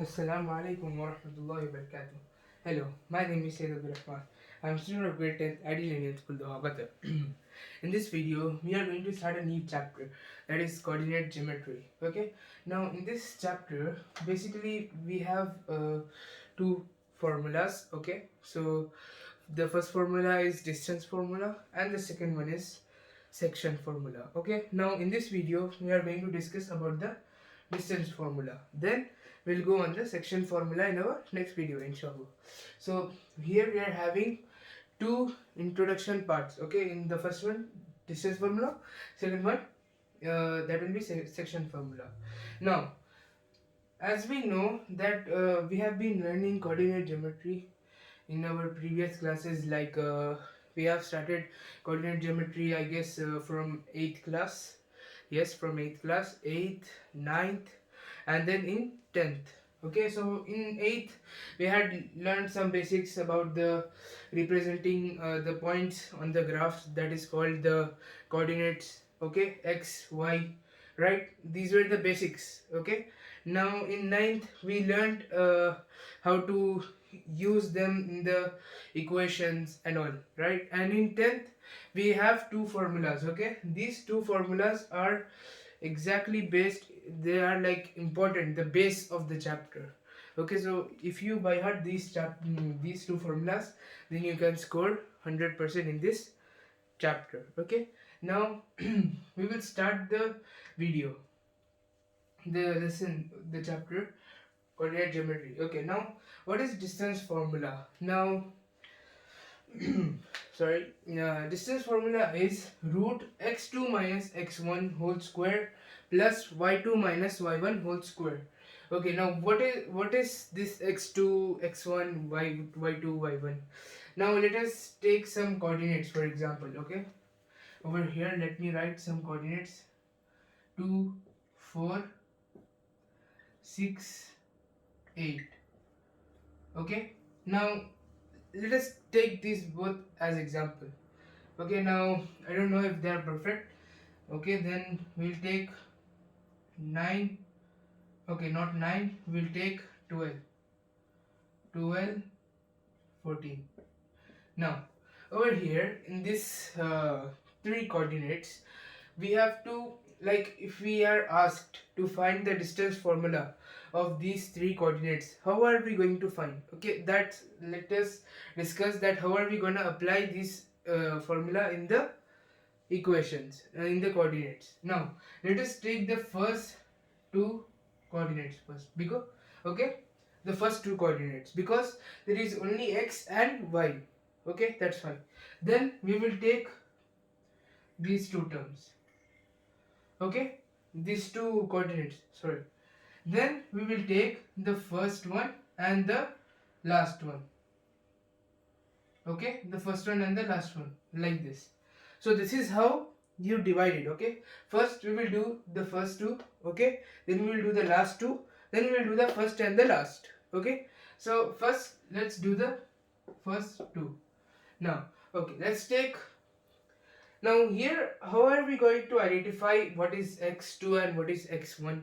Assalamu alaikum wa rahmatullahi wa barakatuh. Hello, my name is Sayyid Abdul Rahman. I am a student of grade 10th at Indian School, Doha, Qatar. In this video, we are going to start a new chapter that is coordinate geometry. Okay, now in this chapter, basically we have two formulas. Okay, so the first formula is distance formula, and the second one is section formula. Okay, now in this video, we are going to discuss about the distance formula. Then we'll go on the section formula in our next video, inshallah. So here we are having two introduction parts. Okay, in the first one, distance formula. Second one, that will be section formula. Now, as we know that we have been learning coordinate geometry in our previous classes, like we have started coordinate geometry, I guess, from 8th class. Yes, from 8th class, 8th, ninth, and then in 10th. Okay, so in 8th we had learned some basics about the representing the points on the graphs, that is called the coordinates. Okay, x, y, right? These were the basics. Okay, now in ninth we learned how to use them in the equations and all, right? And in 10th we have two formulas. Okay, these two formulas are exactly based, they are like important, the base of the chapter. Okay, so if you by heart these two formulas, then you can score 100% in this chapter. Okay, now we will start the video, the lesson, the chapter coordinate geometry. Okay, now what is distance formula? Now sorry, distance formula is root x2 minus x1 whole square plus y2 minus y1 whole square. Okay, now what is this x2, x1, y2, y1? Now let us take some coordinates, for example. Okay, over here let me write some coordinates: 2, 4, 6, 8. Okay, now let us take these both as example. Okay, now I don't know if they are perfect. Okay, then we'll take 9. Okay, not 9, we'll take 12, 12, 14. Now over here in this three coordinates, we have to, like, if we are asked to find the distance formula of these three coordinates, how are we going to find? Okay, that let us discuss that how are we going to apply this formula in the equations, in the coordinates. Now let us take the first two coordinates first, because okay, the first two coordinates, because there is only x and y. Okay, that's fine. Then we will take these two terms. Okay, these two coordinates, sorry. Then we will take the first one and the last one. Okay, the first one and the last one, like this. So this is how you divide it. Okay, first we will do the first two. Okay, then we will do the last two, then we will do the first and the last. Okay, so first let's do the first two. Now okay, let's take, now here how are we going to identify what is x2 and what is x1,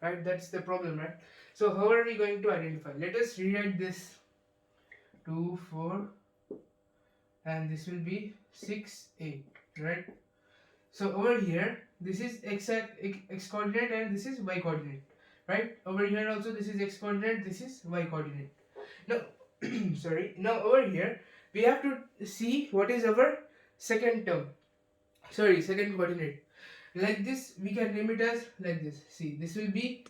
right? That's the problem, right? So how are we going to identify? Let us rewrite this: 2, 4, and this will be 6, 8, right? So over here this is x coordinate and this is y coordinate, right? Over here also this is x coordinate, this is y coordinate. Now sorry, now over here we have to see what is our second term, sorry, second coordinate. Like this we can name it as like this. See, this will be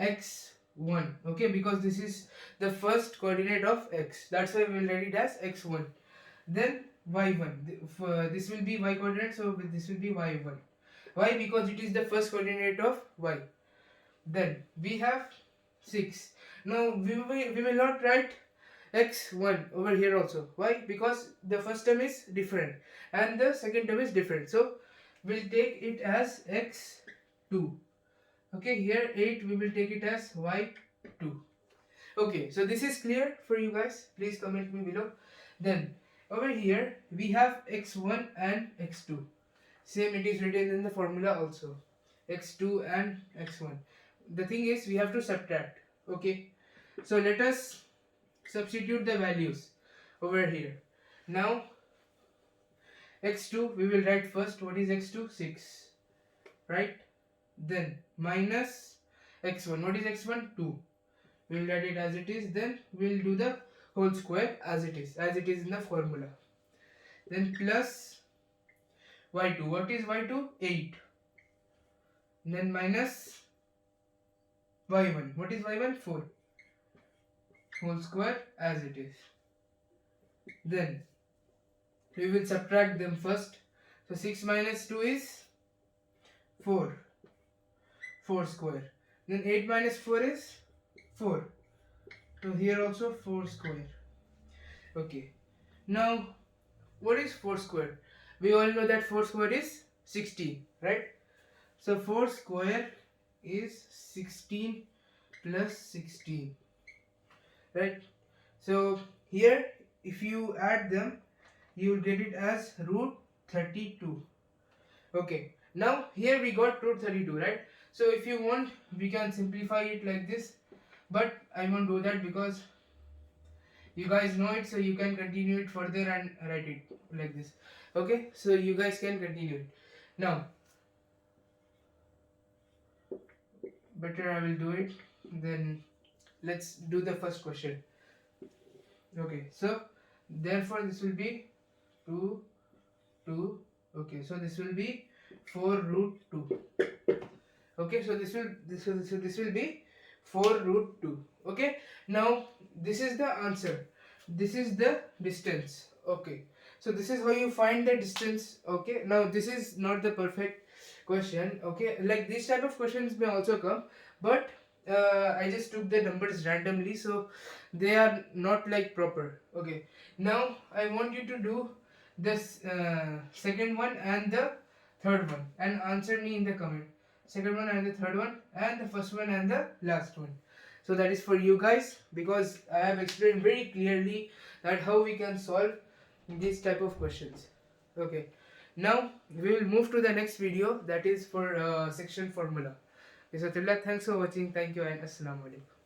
x1. Okay, because this is the first coordinate of x, that's why we will write it as x1. Then y1, this will be y coordinate, so this will be y1. Why? Because it is the first coordinate of y. Then we have 6. Now we will not write x1 over here also. Why? Because the first term is different and the second term is different, so we'll take it as x2. Okay, here 8 we will take it as y2. Okay, so this is clear for you guys? Please comment me below. Then over here we have x1 and x2. Same, it is written in the formula also, x2 and x1. The thing is we have to subtract. Okay, So let us substitute the values over here. Now x2 we will write first. What is x2? 6, right? Then minus x1. What is x1? 2. We will write it as it is. Then we will do the whole square as it is in the formula. Then plus y2. What is y2? 8. Then minus y1. What is y1? 4. Whole square as it is. Then we will subtract them first. So 6 minus 2 is 4. 4 square. Then 8 minus 4 is 4. So here also 4 square. Okay. Now what is 4 square? We all know that 4 square is 16, right? So 4 square is 16 plus 16, right? So here if you add them, you will get it as root 32. Okay, now here we got root 32, right? So if you want, we can simplify it like this, but I won't do that because you guys know it, so you can continue it further and write it like this. Okay, so you guys can continue it. Now better I will do it. Then let's do the first question. Okay, so therefore this will be 2 2. Okay, so this will be 4 root 2. Okay, so this will be 4 root 2. Okay, now this is the answer. This is the distance. Okay, so this is how you find the distance. Okay, now this is not the perfect question. Okay, like these type of questions may also come, but I just took the numbers randomly, so they are not like proper. Okay, now I want you to do this second one and the third one and answer me in the comment. Second one and the third one and the first one and the last one. So that is for you guys, because I have explained very clearly that how we can solve these type of questions. Okay, now we will move to the next video, that is for section formula. Okay, so till that, thanks for watching. Thank you and assalamu alaikum.